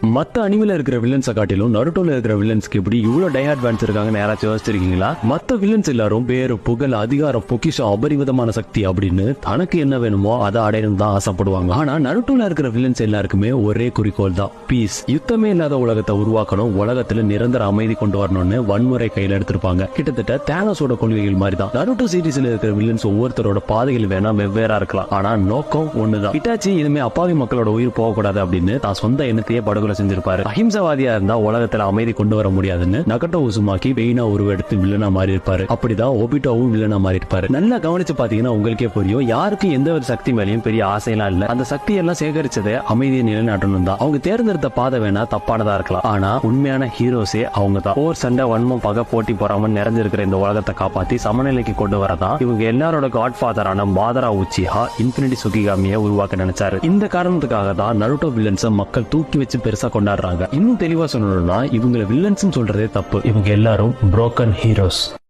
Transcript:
மத்த அனிமில இருக்கிற வில்லன்ஸை காட்டிலும் நருட்டோல இருக்கிற வில்லன்ஸ்க்கு எப்படி இவ்வளவு டை அட்வான்ஸ் இருக்காங்கன்னு யாராச்சும் யோசிச்சிருக்கீங்களா? மத்த வில்லன்ஸ் எல்லாரும் பேரு, புகழ், அதிகாரம், பொக்கிஷம், அபரிவிதமான சக்தி அப்படின்னு தனக்கு என்ன வேணுமோ அதை அடையணும் தான் ஆசைப்படுவாங்க. ஆனா நருட்டோல இருக்கிற வில்லன்ஸ் எல்லாருக்குமே ஒரே குறிக்கோள் தான், பீஸ். யுத்தமே இல்லாத உலகத்தை உருவாக்கணும், உலகத்துல நிரந்தர அமைதி கொண்டு வரணும்னு வன்முறை கையில எடுத்திருப்பாங்க. கிட்டத்தட்ட தேனோஸோட கொள்கைகள் மாதிரி தான் நருட்டோ சீரீஸ்ல இருக்கிற வில்லன்ஸ் ஒவ்வொருத்தரோட பாதைகள் வேணா வெவ்வேறா இருக்கலாம், ஆனா நோக்கம் ஒண்ணுதான். இட்டாச்சி இனிமே அப்பாவி மக்களோட உயிர் போகக்கூடாது அப்படின்னு தான் சொந்த எண்ணத்தையே படுகொலை செஞ்சிருப்பாரு. அஹிம்சவாதியா இருந்தா உலகத்துல அமைதி கொண்டு வர முடியாதுன்னு நகட்டோ உசுமாக்கி பெயினா உருவெடுத்து வில்லனா மாறி இருப்பாரு. அப்படிதான் ஒபிட்டோவும் வில்லனா மாறி இருப்பாரு. நல்லா கவனிச்சு பாத்தீங்கன்னா உங்களுக்கே புரியும், யாருக்கு எந்த ஒரு சக்தி மேலேயும் பெரிய ஆசையெல்லாம் இல்ல. அந்த சக்தி எல்லாம் சேகரிச்சதே அமைதியை நிலைநாட்டணும் தான். அவங்க தேர்ந்தெடுத்த பாதை வேணா தப்பானதா இருக்கலாம், ஆனா உண்மையான ஹீரோஸே அவங்க தான். போர், சண்டை, வன்மம், பகை, போட்டி பொறாம நிறைஞ்சிருக்கிற இந்த உலகத்தை காப்பாத்தி சமநிலைக்கு கொண்டு வரதான் இவங்க எல்லாரோட காட்ஃபாதரான மாதரா உச்சிஹா இன்ஃபினிட்டி சுகிகாமியை உருவாக்க நினைச்சாரு. இந்த காரணத்துக்காக தான் நருட்டோ வில்லன்ஸை மக்கள் தூக்கி வச்சு பெருசா கொண்டாடுறாங்க. இன்னும் தெளிவா சொல்லணும்னா இவங்க வில்லன்ஸ் சொல்றதே தப்பு. இவங்க எல்லாரும் புரோக்கன் ஹீரோஸ்.